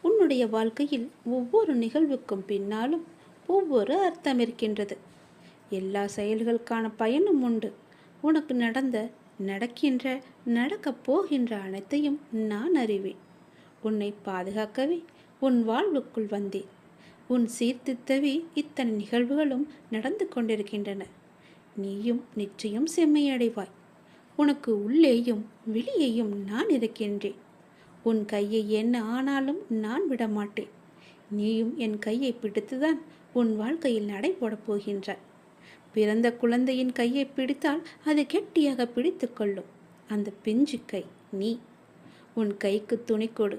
உன்னுடைய வாழ்க்கையில் ஒவ்வொரு நிகழ்வுக்கும் பின்னாலும் ஒவ்வொரு அர்த்தம் இருக்கின்றது. எல்லா செயல்களுக்கான பயனும் உண்டு. உனக்கு நடந்த, நடக்கின்ற, நடக்கப் போகின்ற அனைத்தையும் நான் அறிவேன். உன்னை பாதுகாக்கவே உன் வாழ்வுக்குள் வந்தேன். உன் சீர்திருத்தவே இத்தனை நிகழ்வுகளும் நடந்து கொண்டிருக்கின்றன. நீயும் நிச்சயம் செம்மையடைவாய். உனக்கு உள்ளேயும் வெளியேயும் நான் இருக்கின்றேன். உன் கையை என்ன ஆனாலும் நான் விடமாட்டேன். நீயும் என் கையை பிடித்துதான் உன் வாழ்க்கையில் நடைபோடப் போகின்றாய். பிறந்த குழந்தையின் கையை பிடித்தால் அது கெட்டியாக பிடித்து கொள்ளும். அந்த பிஞ்சு கை நீ. உன் கைக்கு துணை கொடு.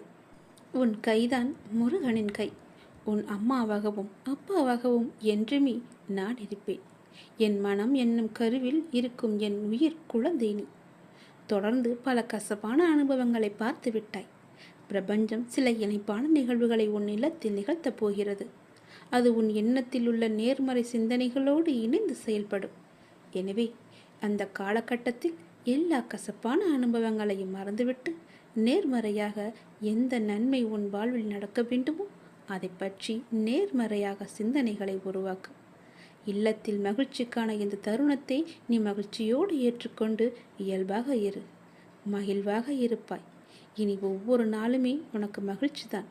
உன் கைதான் முருகனின் கை. உன் அம்மாவாகவும் அப்பாவாகவும் என்றுமே நான் இருப்பேன். என் மனம் என்னும் கருவில் இருக்கும் என் உயிர் குழந்தை நீ. தொடர்ந்து பல கசப்பான அனுபவங்களை பார்த்து விட்டாய். பிரபஞ்சம் சில இனிப்பான நிகழ்வுகளை உன் இல்லத்தில் நிகழ்த்தப் போகிறது. அது உன் எண்ணத்தில் உள்ள நேர்மறை சிந்தனைகளோடு இணைந்து செயல்படும். எனவே அந்த காலகட்டத்தில் எல்லா கசப்பான அனுபவங்களையும் மறந்துவிட்டு நேர்மறையாக எந்த நன்மை உன் வாழ்வில் நடக்க வேண்டுமோ அதை பற்றி நேர்மறையாக சிந்தனைகளை உருவாக்கு. இல்லத்தில் மகிழ்ச்சிக்கான இந்த தருணத்தை நீ மகிழ்ச்சியோடு ஏற்றுக்கொண்டு இயல்பாக இரு. மகிழ்வாக இருப்பாய். இனி ஒவ்வொரு நாளுமே உனக்கு மகிழ்ச்சி தான்.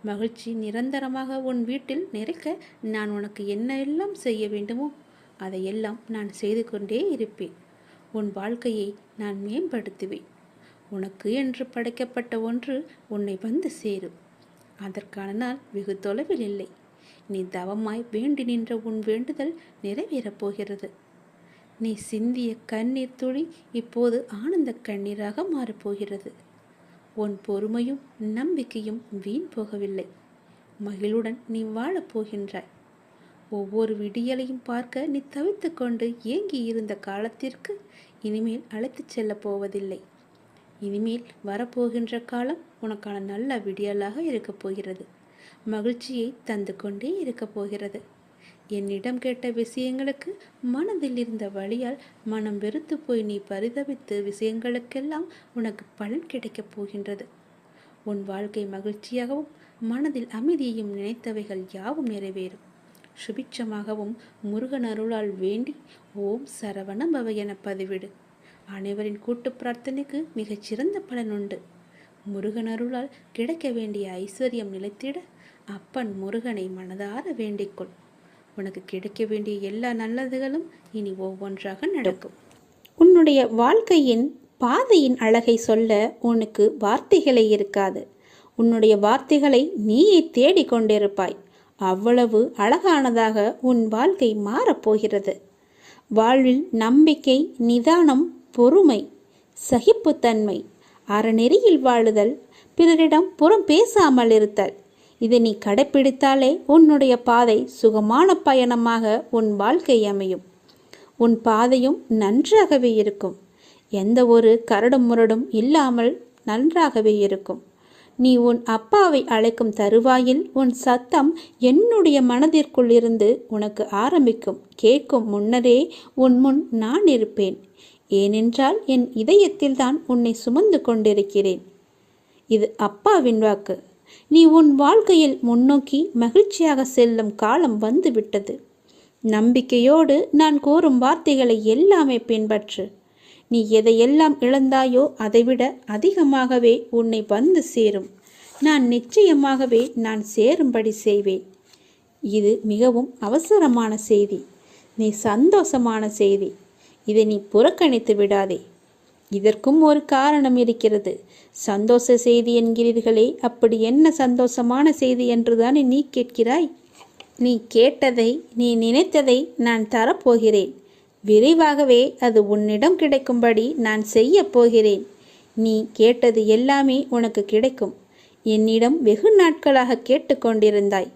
மகிழ்ச்சி நிரந்தரமாக உன் வீட்டில் நிறைக்க நான் உனக்கு என்ன எல்லாம் செய்ய வேண்டுமோ அதையெல்லாம் நான் செய்து கொண்டே இருப்பேன். உன் வாழ்க்கையை நான் மேம்படுத்துவேன். உனக்கு என்று படைக்கப்பட்ட ஒன்று உன்னை வந்து சேரும். அதற்கான நாள் வெகு தொலைவில் இல்லை. நீ தவமாய் வேண்டி நின்ற உன் வேண்டுதல் நிறைவேறப் போகிறது. நீ சிந்திய கண்ணீர் துளி இப்போது ஆனந்த கண்ணீராக மாறப்போகிறது. உன் பொறுமையும் நம்பிக்கையும் வீண் போகவில்லை. மகிழுடன் நீ வாழப்போகின்றாய். ஒவ்வொரு விடியலையும் பார்க்க நீ தவித்து கொண்டு ஏங்கி இருந்த காலத்திற்கு இனிமேல் அழைத்துச் செல்லப் போவதில்லை. இனிமேல் வரப்போகின்ற காலம் உனக்கான நல்ல விடியலாக இருக்கப் போகிறது. மகிழ்ச்சியை தந்து கொண்டே இருக்கப் போகிறது. என்னிடம் கேட்ட விஷயங்களுக்கு மனதில் இருந்த வழியால் மனம் வெறுத்து போய் நீ பரிதவித்து விஷயங்களுக்கெல்லாம் உனக்கு பலன் கிடைக்கப் போகின்றது. உன் வாழ்க்கை மகிழ்ச்சியாகவும் மனதில் அமைதியையும் நினைத்தவைகள் யாவும் நிறைவேறும். சுபிட்சமாகவும் முருகன் அருளால் வேண்டி ஓம் சரவண பவ என பதிவிடு. அனைவரின் கூட்டு பிரார்த்தனைக்கு மிகச்சிறந்த பலன் உண்டு. முருகன் அருளால் கிடைக்க வேண்டிய ஐஸ்வர்யம் நிலைத்திட அப்பன் முருகனை மனதார வேண்டிக்கொள். உனக்கு கிடைக்க வேண்டிய எல்லா நல்லதுகளும் இனி ஒவ்வொன்றாக நடக்கும். உன்னுடைய வாழ்க்கையின் பாதையின் அழகை சொல்ல உனக்கு வார்த்தைகளே இருக்காது. உன்னுடைய வார்த்தைகளை நீயே தேடிக்கொண்டிருப்பாய். அவ்வளவு அழகானதாக உன் வாழ்க்கை மாறப்போகிறது. வாழ்வில் நம்பிக்கை, நிதானம், பொறுமை, சகிப்புத்தன்மை, அறநெறியில் வாழுதல், பிறரிடம் புறம் பேசாமல் இருத்தல், இதை நீ கடைப்பிடித்தாலே உன்னுடைய பாதை சுகமான பயணமாக உன் வாழ்க்கை அமையும். உன் பாதையும் நன்றாகவே இருக்கும். எந்த ஒரு கரடும் முரடும் இல்லாமல் நன்றாகவே இருக்கும். நீ உன் அப்பாவை அழைக்கும் தருவாயில் உன் சத்தம் என்னுடைய மனதிற்குள் இருந்து உனக்கு ஆரம்பிக்கும். கேட்கும் முன்னரே உன் முன் நான் இருப்பேன். ஏனென்றால் என் இதயத்தில் தான் உன்னை சுமந்து கொண்டிருக்கிறேன். இது அப்பாவின் வாக்கு. நீ உன் வாழ்க்கையில் முன்னோக்கி மகிழ்ச்சியாக செல்லும் காலம் வந்து விட்டது. நம்பிக்கையோடு நான் கூறும் வார்த்தைகளை எல்லாமே பின்பற்று. நீ எதையெல்லாம் இழந்தாயோ அதைவிட அதிகமாகவே உன்னை வந்து சேரும். நான் நிச்சயமாகவே நான் சேரும்படி செய்வேன். இது மிகவும் அவசரமான செய்தி. நீ சந்தோஷமான செய்தி. இதை நீ புறக்கணித்து விடாதே. இதற்கும் ஒரு காரணம் இருக்கிறது. சந்தோஷ செய்தி என்கிறீர்களே, அப்படி என்ன சந்தோஷமான செய்தி என்றுதானே நீ கேட்கிறாய்? நீ கேட்டதை, நீ நினைத்ததை நான் தரப்போகிறேன். விரைவாகவே அது உன்னிடம் கிடைக்கும்படி நான் செய்ய போகிறேன். நீ கேட்டது எல்லாமே உனக்கு கிடைக்கும். என்னிடம் வெகு நாட்களாக கேட்டுக்கொண்டிருந்தாய்.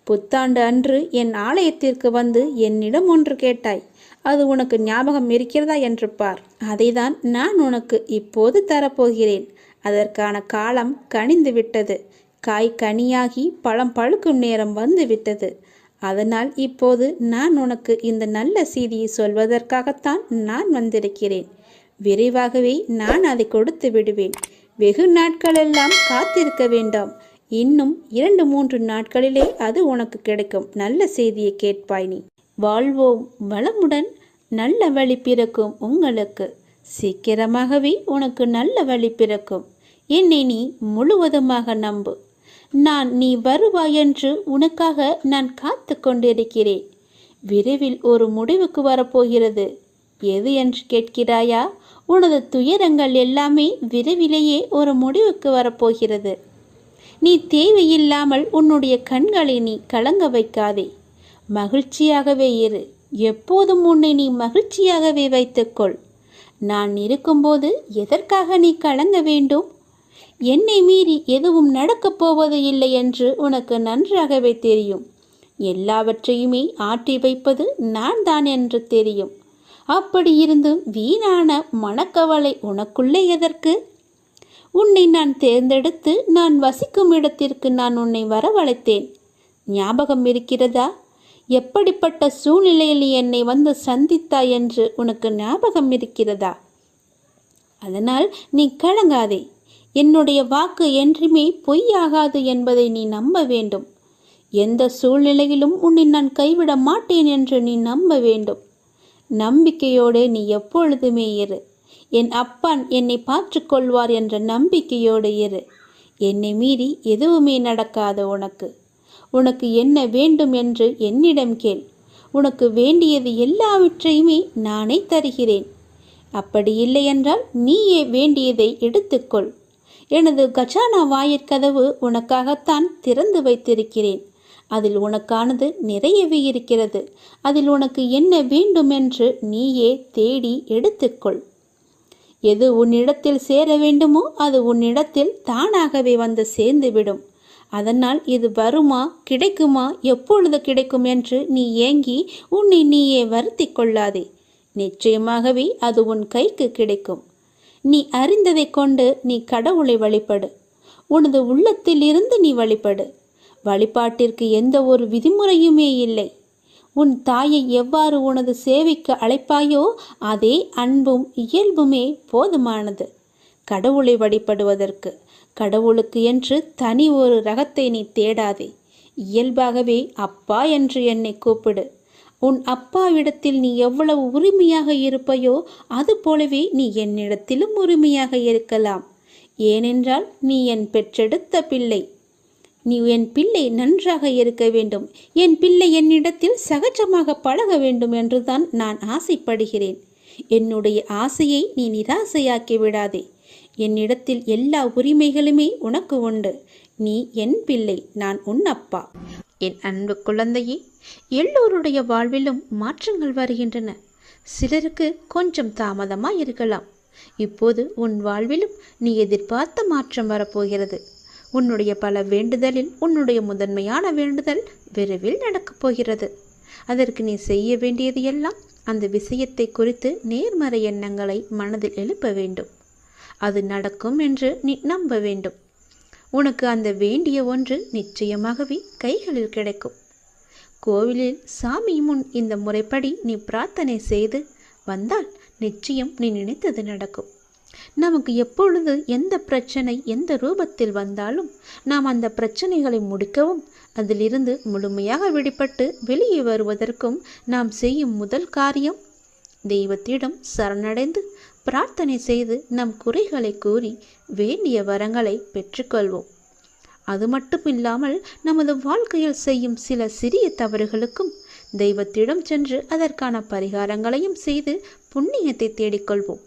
புத்தாண்டு அன்று என் ஆலயத்திற்கு வந்து என்னிடம் ஒன்று கேட்டாய். அது உனக்கு ஞாபகம் இருக்கிறதா என்று பார். அதைதான் நான் உனக்கு இப்போது தரப்போகிறேன். அதற்கான காலம் கனிந்து விட்டது. காய் கனியாகி பழம் பழுக்கும் நேரம் வந்து விட்டது. அதனால் இப்போது நான் உனக்கு இந்த நல்ல செய்தியை சொல்வதற்காகத்தான் நான் வந்திருக்கிறேன். விரைவாகவே நான் அதை கொடுத்து விடுவேன். வெகு நாட்களெல்லாம் காத்திருக்க வேண்டாம். இன்னும் 2-3 நாட்களிலே அது உனக்கு கிடைக்கும். நல்ல செய்தியை கேட்பாய் நீ. வாழ்வோம் வளமுடன். நல்ல வழி பிறக்கும் உங்களுக்கு. சீக்கிரமாகவே உனக்கு நல்ல வழி பிறக்கும். என்னை நீ முழுவதுமாக நம்பு. நீ வருவாய் என்று உனக்காக நான் காத்து கொண்டிருக்கிறேன். விரைவில் ஒரு முடிவுக்கு வரப்போகிறது. எது என்று கேட்கிறாயா? உனது துயரங்கள் எல்லாமே விரைவிலேயே ஒரு முடிவுக்கு வரப்போகிறது. நீ தேவையில்லாமல் உன்னுடைய கண்களை நீ கலங்க வைக்காதே. மகிழ்ச்சியாகவே இரு. எப்போதும் உன்னை நீ மகிழ்ச்சியாகவே வைத்துக்கொள். நான் இருக்கும்போது எதற்காக நீ கலங்க வேண்டும்? என்னை மீறி எதுவும் நடக்கப் போவது இல்லை என்று உனக்கு நன்றாகவே தெரியும். எல்லாவற்றையுமே ஆட்டி வைப்பது நான் தான் என்று தெரியும். அப்படி இருந்தும் வீணான மனக்கவலை உனக்குள்ளே எதற்கு? உன்னை நான் தேர்ந்தெடுத்து நான் வசிக்கும் இடத்திற்கு நான் உன்னை வரவழைத்தேன். ஞாபகம் இருக்கிறதா? எப்படிப்பட்ட சூழ்நிலையில் என்னை வந்து சந்தித்தாய் என்று உனக்கு ஞாபகம் இருக்கிறதா? அதனால் நீ கலங்காதே. என்னுடைய வாக்கு என்றுமே பொய்யாகாது என்பதை நீ நம்ப வேண்டும். எந்த சூழ்நிலையிலும் உன்னை நான் கைவிட மாட்டேன் என்று நீ நம்ப வேண்டும். நம்பிக்கையோடு நீ எப்பொழுதுமே இரு. என் அப்பான் என்னை பார்த்துக்கொள்வார் என்ற நம்பிக்கையோடு இரு. என்னை மீறி எதுவுமே நடக்காது உனக்கு. உனக்கு என்ன வேண்டும் என்று என்னிடம் கேள். உனக்கு வேண்டியது எல்லாவற்றையுமே நானே தருகிறேன். அப்படி இல்லை என்றால் நீயே வேண்டியதை எடுத்துக்கொள். எனது கஜானா வாயிற்கதவு உனக்காகத்தான் திறந்து வைத்திருக்கிறேன். அதில் உனக்கானது நிறையவே இருக்கிறது. அதில் உனக்கு என்ன வேண்டும் என்று நீயே தேடி எடுத்துக்கொள். எது உன்னிடத்தில் சேர வேண்டுமோ அது உன்னிடத்தில் தானாகவே வந்து சேர்ந்துவிடும். அதனால் இது வருமா, கிடைக்குமா, எப்பொழுது கிடைக்கும் என்று நீ ஏங்கி உன்னை நீயே வருத்தி கொள்ளாதே. நிச்சயமாகவே அது உன் கைக்கு கிடைக்கும். நீ அறிந்ததை கொண்டு நீ கடவுளை வழிபடு. உனது உள்ளத்தில் இருந்து நீ வழிபடு. வழிபாட்டிற்கு எந்த ஒரு விதிமுறையுமே இல்லை. உன் தாயை எவ்வாறு உனது சேவைக்கு அழைப்பாயோ அதே அன்பும் இயல்புமே போதுமானது கடவுளை வழிபடுவதற்கு. கடவுளுக்கு என்று தனி ஒரு ரகத்தை நீ தேடாதே. இயல்பாகவே அப்பா என்று என்னை கூப்பிடு. உன் அப்பாவிடத்தில் நீ எவ்வளவு உரிமையாக இருப்பையோ அது போலவே நீ என்னிடத்திலும் உரிமையாக இருக்கலாம். ஏனென்றால் நீ என் பெற்றெடுத்த பிள்ளை. நீ என் பிள்ளை நன்றாக இருக்க வேண்டும். என் பிள்ளை என்னிடத்தில் சகஜமாக பழக வேண்டும் என்றுதான் நான் ஆசைப்படுகிறேன். என்னுடைய ஆசையை நீ நிராசையாக்கி விடாதே. என்னிடத்தில் எல்லா உரிமைகளுமே உனக்கு உண்டு. நீ என் பிள்ளை, நான் உன் அப்பா. என் அன்பு குழந்தையே, எல்லோருடைய வாழ்விலும் மாற்றங்கள் வருகின்றன. சிலருக்கு கொஞ்சம் தாமதமாக இருக்கலாம். இப்போது உன் வாழ்விலும் நீ எதிர்பார்த்த மாற்றம் வரப்போகிறது. உன்னுடைய பல வேண்டுதலில் உன்னுடைய முதன்மையான வேண்டுதல் விரைவில் நடக்கப் போகிறது. அதற்கு நீ செய்ய வேண்டியது எல்லாம் அந்த விஷயத்தை குறித்து நேர்மறை எண்ணங்களை மனதில் எழுப்ப வேண்டும். அது நடக்கும் என்று நீ நம்ப வேண்டும். உனக்கு அந்த வேண்டிய ஒன்று நிச்சயமாகவே கைகளில் கிடைக்கும். கோவிலில் சாமி முன் இந்த முறைப்படி நீ பிரார்த்தனை செய்து வந்தால் நிச்சயம் நீ நினைத்தது நடக்கும். நமக்கு எப்பொழுது எந்த பிரச்சனை எந்த ரூபத்தில் வந்தாலும் நாம் அந்த பிரச்சனைகளை முடிக்கவும் அதிலிருந்து முழுமையாக விடுபட்டு வெளியே வருவதற்கும் நாம் செய்யும் முதல் காரியம் தெய்வத்திடம் சரணடைந்து பிரார்த்தனை செய்து நம் குறைகளை கூறி வேண்டிய வரங்களை பெற்றுக்கொள்வோம். அது மட்டுமில்லாமல் நமது வாழ்க்கையில் செய்யும் சில சிறிய தவறுகளுக்கும் தெய்வத்திடம் சென்று அதற்கான பரிகாரங்களையும் செய்து புண்ணியத்தை தேடிக்கொள்வோம்.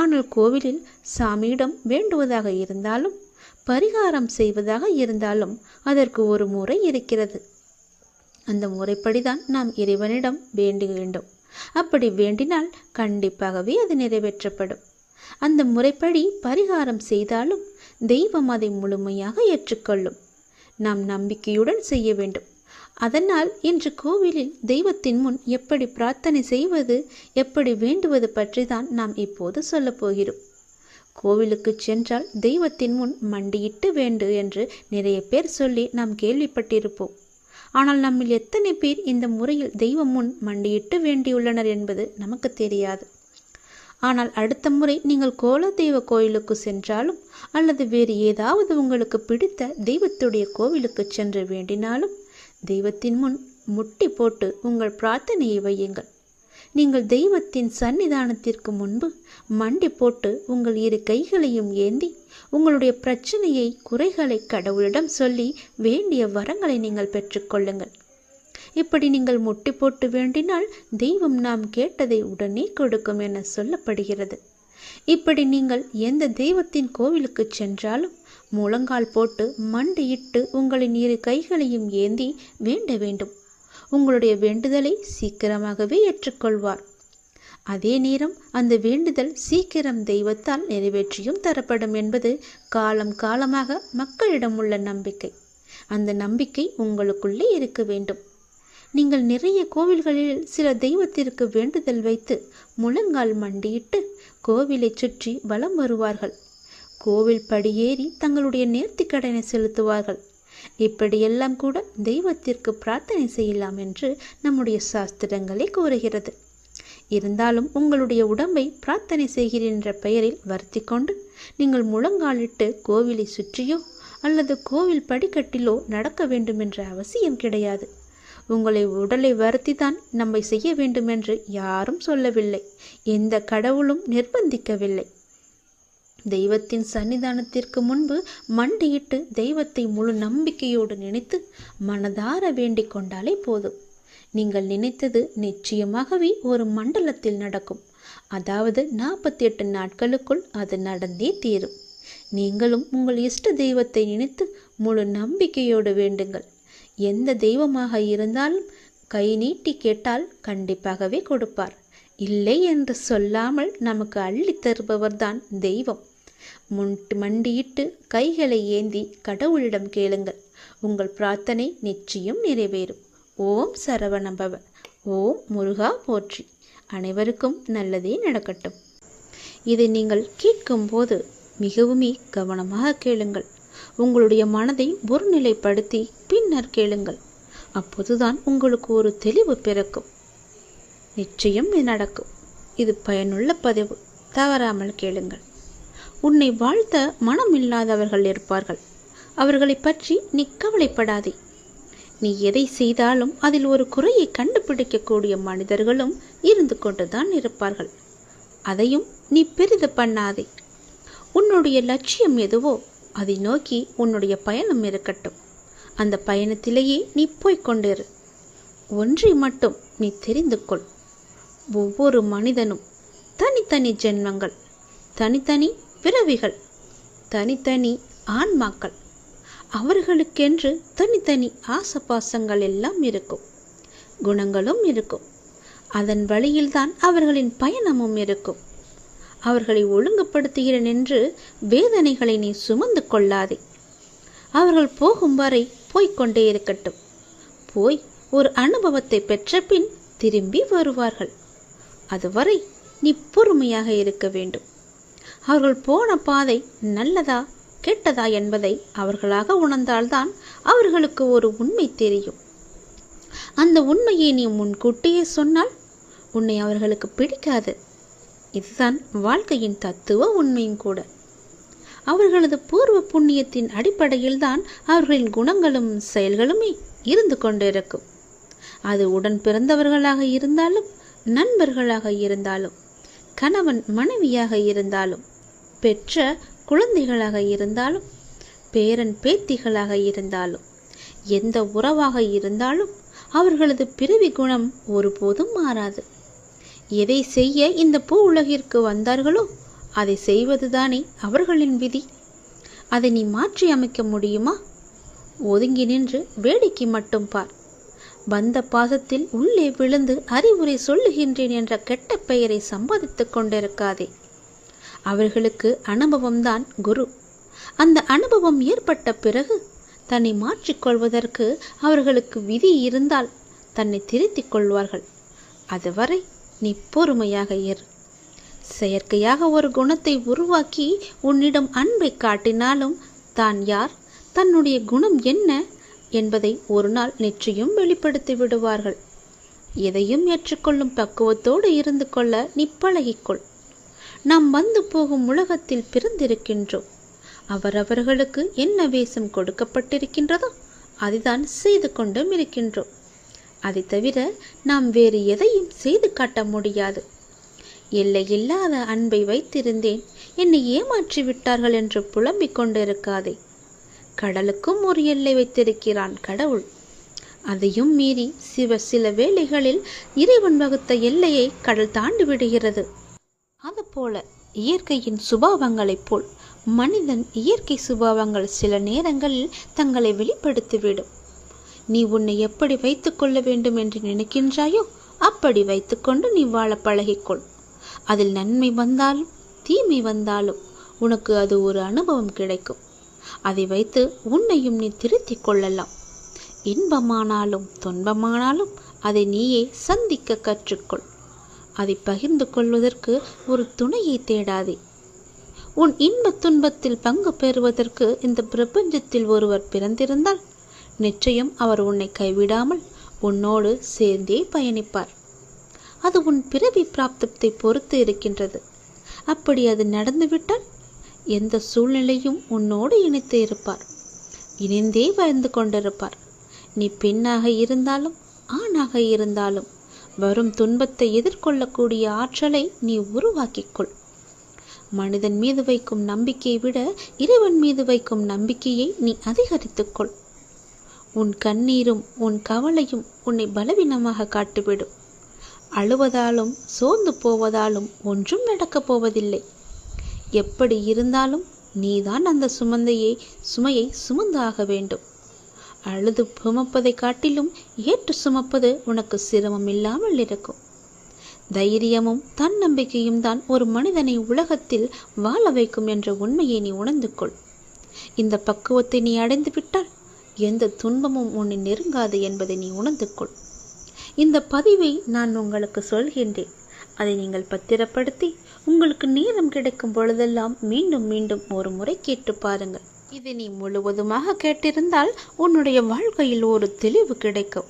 ஆனால் கோவிலில் சாமியிடம் வேண்டுவதாக இருந்தாலும் பரிகாரம் செய்வதாக இருந்தாலும் அதற்கு ஒரு முறை இருக்கிறது. அந்த முறைப்படிதான் நாம் இறைவனிடம் வேண்ட வேண்டும். அப்படி வேண்டினால் கண்டிப்பாகவே அது நிறைவேற்றப்படும். அந்த முறைப்படி பரிகாரம் செய்தாலும் தெய்வம் அதை முழுமையாக ஏற்றுக்கொள்ளும். நாம் நம்பிக்கையுடன் செய்ய வேண்டும். அதனால் இன்று கோவிலில் தெய்வத்தின் முன் எப்படி பிரார்த்தனை செய்வது, எப்படி வேண்டுவது பற்றி தான் நாம் இப்போது சொல்லப் போகிறோம். கோவிலுக்கு சென்றால் தெய்வத்தின் முன் மண்டியிட்டு வேண்டு என்று நிறைய பேர் சொல்லி நாம் கேள்விப்பட்டிருப்போம். ஆனால் நம்மில் எத்தனை பேர் இந்த முறையில் தெய்வம் முன் மண்டியிட்டு வேண்டியுள்ளனர் என்பது நமக்கு தெரியாது. ஆனால் அடுத்த முறை நீங்கள் கோலதெய்வ கோயிலுக்கு சென்றாலும் அல்லது வேறு ஏதாவது உங்களுக்கு பிடித்த தெய்வத்துடைய கோவிலுக்கு சென்று வேண்டினாலும் தெய்வத்தின் முன் முட்டி போட்டு உங்கள் பிரார்த்தனையை வையுங்கள். நீங்கள் தெய்வத்தின் சன்னிதானத்திற்கு முன்பு மண்டி போட்டு உங்கள் இரு கைகளையும் ஏந்தி உங்களுடைய பிரச்சனையை, குறைகளை கடவுளிடம் சொல்லி வேண்டிய வரங்களை நீங்கள் பெற்றுக்கொள்ளுங்கள். இப்படி நீங்கள் முட்டி போட்டு வேண்டினால் தெய்வம் நாம் கேட்டதை உடனே கொடுக்கும் என சொல்லப்படுகிறது. இப்படி நீங்கள் எந்த தெய்வத்தின் கோவிலுக்கு சென்றாலும் முழங்கால் போட்டு மண்டியிட்டு உங்களின் இரு கைகளையும் ஏந்தி வேண்ட வேண்டும். உங்களுடைய வேண்டுதலை சீக்கிரமாகவே ஏற்றுக்கொள்வார். அதே நேரம் அந்த வேண்டுதல் சீக்கிரம் தெய்வத்தால் நிறைவேற்றியும் தரப்படும் என்பது காலம் காலமாக மக்களிடம் உள்ள நம்பிக்கை. அந்த நம்பிக்கை உங்களுக்குள்ளே இருக்க வேண்டும். நீங்கள் நிறைய கோவில்களில் சில தெய்வத்திற்கு வேண்டுதல் வைத்து முழங்கால் மண்டியிட்டு கோவிலை சுற்றி வலம் வருவார்கள். கோவில் படியேறி தங்களுடைய நேர்த்திக்கடனை செலுத்துவார்கள். இப்படியெல்லாம் கூட தெய்வத்திற்கு பிரார்த்தனை செய்யலாம் என்று நம்முடைய சாஸ்திரங்களே கூறுகிறது. இருந்தாலும் உங்களுடைய உடம்பை பிரார்த்தனை செய்கிறேன் என்ற பெயரில் வருத்தி கொண்டு நீங்கள் முழங்காலிட்டு கோவிலை சுற்றியோ அல்லது கோவில் படிக்கட்டிலோ நடக்க வேண்டும் என்ற அவசியம் கிடையாது. உங்களை உடலை வருத்தி தான் நம்மை செய்ய வேண்டும் என்று யாரும் சொல்லவில்லை. எந்த கடவுளும் நிர்பந்திக்கவில்லை. தெய்வத்தின் சன்னிதானத்திற்கு முன்பு மண்டியிட்டு தெய்வத்தை முழு நம்பிக்கையோடு நினைத்து மனதார வேண்டிக் கொண்டாலே போதும். நீங்கள் நினைத்தது நிச்சயமாகவே ஒரு மண்டலத்தில் நடக்கும். அதாவது 48 நாட்களுக்குள் அது நடந்தே தீரும். நீங்களும் உங்கள் இஷ்ட தெய்வத்தை நினைத்து முழு நம்பிக்கையோடு வேண்டுங்கள். எந்த தெய்வமாக இருந்தாலும் கை நீட்டி கேட்டால் கண்டிப்பாகவே கொடுப்பார். இல்லை என்று சொல்லாமல் நமக்கு அள்ளி தருபவர்தான் தெய்வம். மண்டியிட்டு கைகளை ஏந்தி கடவுளிடம் கேளுங்கள். உங்கள் பிரார்த்தனை நிச்சயம் நிறைவேறும். ஓம் சரவணபவ. ஓம் முருகா போற்றி. அனைவருக்கும் நல்லதே நடக்கட்டும். இதை நீங்கள் கேட்கும்போது மிகவும் கவனமாக கேளுங்கள். உங்களுடைய மனதை ஒருநிலைப்படுத்தி பின்னர் கேளுங்கள். அப்போதுதான் உங்களுக்கு ஒரு தெளிவு பிறக்கும். நிச்சயம் இது நடக்கும். இது பயனுள்ள பதிவு. தவறாமல் கேளுங்கள். உன்னை வாழ்த்த மனம் இல்லாதவர்கள் இருப்பார்கள். அவர்களை பற்றி நீ கவலைப்படாதே. நீ எதை செய்தாலும் அதில் ஒரு குறையை கண்டுபிடிக்கக்கூடிய மனிதர்களும் இருந்து கொண்டுதான் இருப்பார்கள். அதையும் நீ பெரிது பண்ணாதே. உன்னுடைய லட்சியம் எதுவோ அதை நோக்கி உன்னுடைய பயணம் இருக்கட்டும். அந்த பயணத்திலேயே நீ போய்கொண்டிரு. ஒன்றை மட்டும் நீ தெரிந்து கொள். ஒவ்வொரு மனிதனும் தனித்தனி ஜென்மங்கள், தனித்தனி பிறவிகள், தனித்தனி ஆன்மாக்கள். அவர்களுக்கென்று தனித்தனி ஆசபாசங்கள் எல்லாம் இருக்கும், குணங்களும் இருக்கும். அதன் வழியில்தான் அவர்களின் பயணமும் இருக்கும். அவர்களை ஒழுங்குபடுத்துகிறேன் என்று வேதனைகளை நீ சுமந்து கொள்ளாதே. அவர்கள் போகும் வரை போய்கொண்டே இருக்கட்டும். போய் ஒரு அனுபவத்தை பெற்ற பின் திரும்பி வருவார்கள். அதுவரை நீ பொறுமையாக இருக்க வேண்டும். அவர்கள் போன பாதை நல்லதா கெட்டதா என்பதை அவர்களாக உணர்ந்தால்தான் அவர்களுக்கு ஒரு உண்மை தெரியும். அந்த உண்மையை நீ முன்கூட்டியே சொன்னால் உன்னை அவர்களுக்கு பிடிக்காது. இதுதான் வாழ்க்கையின் தத்துவ உண்மையும் கூட. அவர்களது பூர்வ புண்ணியத்தின் அடிப்படையில்தான் அவர்களின் குணங்களும் செயல்களுமே இருந்து கொண்டிருக்கும். அது உடன் பிறந்தவர்களாக இருந்தாலும், நண்பர்களாக இருந்தாலும், கணவன் மனைவியாக இருந்தாலும், பெற்ற குழந்தைகளாக இருந்தாலும், பேரன் பேத்திகளாக இருந்தாலும், எந்த உறவாக இருந்தாலும் அவர்களது பிறவி குணம் ஒருபோதும் மாறாது. எதை செய்ய இந்த பூ உலகிற்கு வந்தார்களோ அதை செய்வதுதானே அவர்களின் விதி. அதை நீ மாற்றி அமைக்க முடியுமா? ஒதுங்கி நின்று வேடிக்கை மட்டும் பார். வந்த பாசத்தில் உள்ளே விழுந்து அறிவுரை சொல்லுகின்றேன் என்ற கெட்ட பெயரை சம்பாதித்துக் கொண்டிருக்காதே. அவர்களுக்கு அனுபவம்தான் குரு. அந்த அனுபவம் ஏற்பட்ட பிறகு தன்னை மாற்றிக்கொள்வதற்கு அவர்களுக்கு விதி இருந்தால் தன்னை திருத்திக் கொள்வார்கள். அதுவரை நீ பொறுமையாக இரு. செயற்கையாக ஒரு குணத்தை உருவாக்கி உன்னிடம் அன்பை காட்டினாலும் தான் யார், தன்னுடைய குணம் என்ன என்பதை ஒரு நாள் நிச்சயம் வெளிப்படுத்தி விடுவார்கள். எதையும் ஏற்றுக்கொள்ளும் பக்குவத்தோடு இருந்து கொள்ள நீ பழகிக்கொள். நாம் வந்து போகும் உலகத்தில் பிறந்திருக்கின்றோம். அவரவர்களுக்கு என்ன வேஷம் கொடுக்கப்பட்டிருக்கின்றதோ அதைதான் செய்து கொண்டும் இருக்கின்றோம். அதை தவிர நாம் வேறு எதையும் செய்து காட்ட முடியாது. எல்லையில்லாத அன்பை வைத்திருந்தேன், என்னை ஏமாற்றி விட்டார்கள் என்று புலம்பிக் கொண்டிருக்காதே. கடலுக்கும் ஒரு எல்லை வைத்திருக்கிறான் கடவுள். அதையும் மீறி சில வேளைகளில் இறைவன் வகுத்த எல்லையை கடல் தாண்டி விடுகிறது. அதுபோல இயற்கையின் சுபாவங்களைப் போல் மனிதன் இயற்கை சுபாவங்கள் சில நேரங்களில் தங்களை வெளிப்படுத்திவிடும். நீ உன்னை எப்படி வைத்துக் கொள்ள வேண்டும் என்று நினைக்கின்றாயோ அப்படி வைத்துக்கொண்டு நீ வாழ பழகிக்கொள். அதில் நன்மை வந்தாலும் தீமை வந்தாலும் உனக்கு அது ஒரு அனுபவம் கிடைக்கும். அதை வைத்து உன்னையும் நீ திருத்திக் கொள்ளலாம். இன்பமானாலும் துன்பமானாலும் அதை நீயே சந்திக்க கற்றுக்கொள். அதை பகிர்ந்து கொள்வதற்கு ஒரு துணையை தேடாதே. உன் இன்ப துன்பத்தில் பங்கு பெறுவதற்கு இந்த பிரபஞ்சத்தில் ஒருவர் பிறந்திருந்தால் நிச்சயம் அவர் உன்னை கைவிடாமல் உன்னோடு சேர்ந்தே பயணிப்பார். அது உன் பிறவி பிராப்தத்தை பொறுத்து இருக்கின்றது. அப்படி அது நடந்துவிட்டால் எந்த சூழ்நிலையும் உன்னோடு இணைத்து இருப்பார். இணைந்தே வாழ்ந்து கொண்டிருப்பார். நீ பெண்ணாக இருந்தாலும் ஆணாக இருந்தாலும் வரும் துன்பத்தை எதிர்கொள்ளக்கூடிய ஆற்றலை நீ உருவாக்கிக்கொள். மனிதன் மீது வைக்கும் நம்பிக்கையை விட இறைவன் மீது வைக்கும் நம்பிக்கையை நீ அதிகரித்துக்கொள். உன் கண்ணீரும் உன் கவலையும் உன்னை பலவீனமாக காட்டிவிடும். அழுவதாலும் சோர்ந்து போவதாலும் ஒன்றும் நடக்கப் போவதில்லை. எப்படி இருந்தாலும் நீதான் அந்த சுமையை சுமந்தாக வேண்டும். அழுது சுமப்பதை காட்டிலும் ஏற்று சுமப்பது உனக்கு சிரமம் இல்லாமல் இருக்கும். தைரியமும் தன்னம்பிக்கையும் தான் ஒரு மனிதனை உலகத்தில் வாழ வைக்கும் என்ற உண்மையை நீ உணர்ந்து கொள். இந்த பக்குவத்தை நீ அடைந்து விட்டால் எந்த துன்பமும் உன்னை நெருங்காது என்பதை நீ உணர்ந்து கொள். இந்த பதிவை நான் உங்களுக்கு சொல்கின்றேன். அதை நீங்கள் பத்திரப்படுத்தி உங்களுக்கு நேரம் கிடைக்கும் பொழுதெல்லாம் மீண்டும் மீண்டும் ஒரு முறை கேட்டு பாருங்கள். இதை நீ முழுவதுமாக கேட்டிருந்தால் உன்னுடைய வாழ்க்கையில் ஒரு தெளிவு கிடைக்கும்.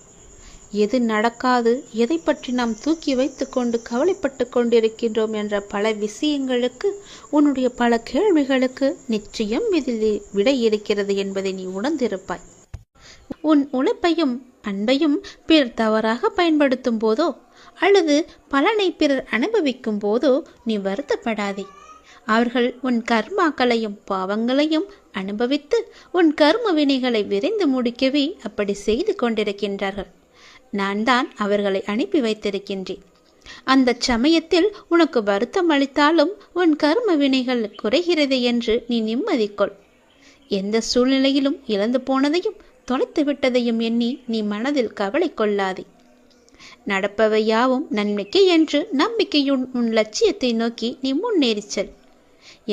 எது நடக்காது, எதை பற்றி நாம் தூக்கி வைத்து கொண்டு கவலைப்பட்டு கொண்டிருக்கின்றோம் என்ற பல விஷயங்களுக்கு, உன்னுடைய பல கேள்விகளுக்கு நிச்சயம் இதில் விடை இருக்கிறது என்பதை நீ உணர்ந்திருப்பாய். உன் உழைப்பையும் அன்பையும் பிறர் தவறாக பயன்படுத்தும் போதோ அல்லது பலனை பிறர் அனுபவிக்கும் போதோ நீ வருத்தப்படாதே. அவர்கள் உன் கர்மாக்களையும் பாவங்களையும் அனுபவித்து உன் கர்ம வினைகளை விரைந்து முடிக்கவே அப்படி செய்து கொண்டிருக்கின்றார்கள். நான் தான் அவர்களை அனுப்பி வைத்திருக்கின்றேன். அந்த சமயத்தில் உனக்கு வருத்தம் அளித்தாலும் உன் கர்ம வினைகள் குறைகிறது என்று நீ நிம்மதி கொள். எந்த சூழ்நிலையிலும் இழந்து போனதையும் தொலைத்து விட்டதையும் எண்ணி நீ மனதில் கவலை கொள்ளாதே. நடப்பவை யாவும் நன்மைக்கு என்று நம்பிக்கையுடன் உன் லட்சியத்தை நோக்கி நீ முன்னேறிச் செல்.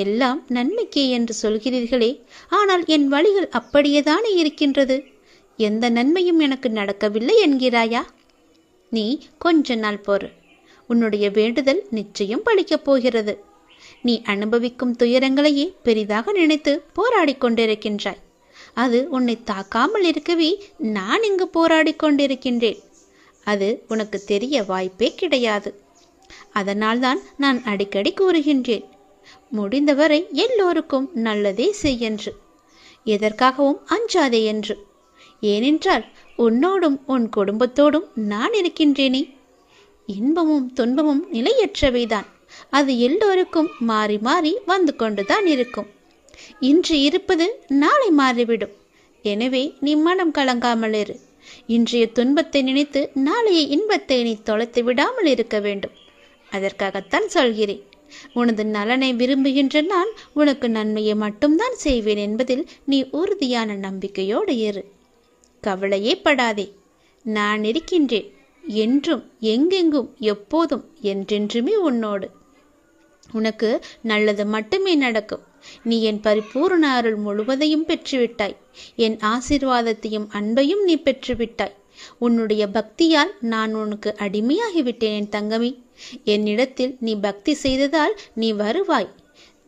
எல்லாம் நன்மைக்கே என்று சொல்கிறீர்களே, ஆனால் என் வழிகள் அப்படியேதானே இருக்கின்றது. எந்த நன்மையும் எனக்கு நடக்கவில்லை என்கிறாயா? நீ கொஞ்ச நாள் பொறு. உன்னுடைய வேண்டுதல் நிச்சயம் பலிக்கப் போகிறது. நீ அனுபவிக்கும் துயரங்களையே பெரிதாக நினைத்து போராடி கொண்டிருக்கின்றாய். அது உன்னை தாக்காமல் இருக்கவே நான் இங்கு போராடி கொண்டிருக்கின்றேன். அது உனக்கு தெரிய வாய்ப்பே கிடையாது. அதனால்தான் நான் அடிக்கடி கூறுகின்றேன், முடிந்தவரை எல்லோருக்கும் நல்லதே செய் என்று, எதற்காகவும் அஞ்சாதே என்று. ஏனென்றால் உன்னோடும் உன் குடும்பத்தோடும் நான் இருக்கின்றேனே. இன்பமும் துன்பமும் நிலையற்றவைதான். அது எல்லோருக்கும் மாறி மாறி வந்து கொண்டுதான் இருக்கும். இன்று இருப்பது நாளை மாறிவிடும். எனவே நீ மனம் கலங்காமல் இரு. இன்றைய துன்பத்தை நினைத்து நாளைய இன்பத்தை நீ தொலைத்து விடாமல் இருக்க வேண்டும். அதற்காகத்தான் சொல்கிறேன். உனது நலனை விரும்புகின்ற நான் உனக்கு நன்மையை மட்டும்தான் செய்வேன் என்பதில் நீ உறுதியான நம்பிக்கையோடு இரு. கவலையே படாதே. நான் இருக்கின்றேன். என்றும் எங்கெங்கும் எப்போதும் என்றென்றுமே உன்னோடு. உனக்கு நல்லது மட்டுமே நடக்கும். நீ என் பரிபூர்ண அருள் முழுவதையும் பெற்றுவிட்டாய். என் ஆசீர்வாதத்தையும் அன்பையும் நீ பெற்றுவிட்டாய். உன்னுடைய பக்தியால் நான் உனக்கு அடிமையாகிவிட்டேன் என் தங்கமே. என்னிடத்தில் நீ பக்தி செய்ததால் நீ வருவாய்.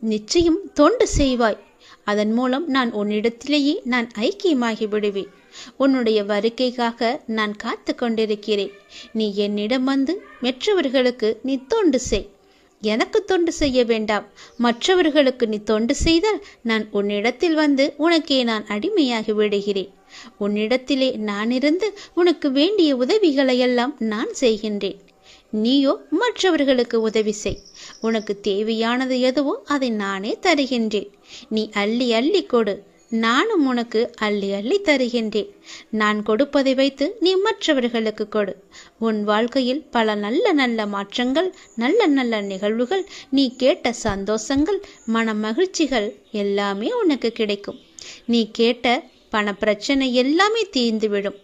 நிச்சயம் தொண்டு செய்வாய். அதன் மூலம் நான் உன்னிடத்திலேயே நான் ஐக்கியமாகி விடுவேன். உன்னுடைய வருகைக்காக நான் காத்து கொண்டிருக்கிறேன். நீ என்னிடம் வந்து மற்றவர்களுக்கு நீ தொண்டு செய். எனக்கு தொண்டு செய்ய வேண்டாம். மற்றவர்களுக்கு நீ தொண்டு செய்தால் நான் உன்னிடத்தில் வந்து உனக்கே நான் அடிமையாகி விடுகிறேன். உன்னிடத்திலே நான் இருந்து உனக்கு வேண்டிய உதவிகளையெல்லாம் நான் செய்கின்றேன். நீயோ மற்றவர்களுக்கு உதவி செய். உனக்கு தேவையானது எதுவோ அதை நானே தருகின்றேன். நீ அள்ளி அள்ளி கொடு, நானும் உனக்கு அள்ளி அள்ளி தருகின்றேன். நான் கொடுப்பதை வைத்து நீ மற்றவர்களுக்கு கொடு. உன் வாழ்க்கையில் பல நல்ல நல்ல மாற்றங்கள், நல்ல நல்ல நிகழ்வுகள், நீ கேட்ட சந்தோஷங்கள், மன மகிழ்ச்சிகள் எல்லாமே உனக்கு கிடைக்கும். நீ கேட்ட பண பிரச்சனை எல்லாமே தீர்ந்துவிடும்.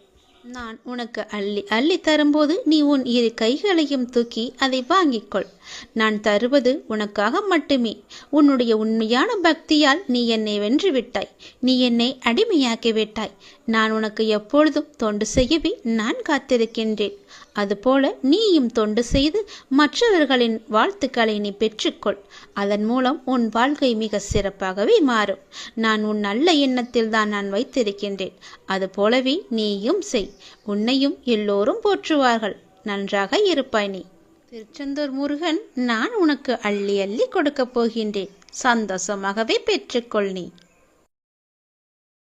நான் உனக்கு அள்ளி அள்ளி தரும்போது நீ உன் இரு கைகளையும் தூக்கி அதை வாங்கிக்கொள். நான் தருவது உனக்காக மட்டுமே. உன்னுடைய உண்மையான பக்தியால் நீ என்னை வென்று விட்டாய். நீ என்னை அடிமையாக்கி விட்டாய். நான் உனக்கு எப்பொழுதும் தொண்டு செய்யவே நான் காத்திருக்கின்றேன். அதுபோல நீயும் தொண்டு செய்து மற்றவர்களின் வாழ்த்துக்களை நீ பெற்றுக்கொள். அதன் மூலம் உன் வாழ்க்கை மிக சிறப்பாகவே மாறும். நான் உன் நல்ல எண்ணத்தில் தான் நான் வைத்திருக்கின்றேன். அதுபோலவே நீயும் செய். உன்னையும் எல்லோரும் போற்றுவார்கள். நன்றாக இருப்பாய் நீ. திருச்செந்தூர் முருகன் நான் உனக்கு அள்ளி அள்ளி கொடுக்கப் போகின்றேன். சந்தோஷமாகவே பெற்றுக்கொள் நீ.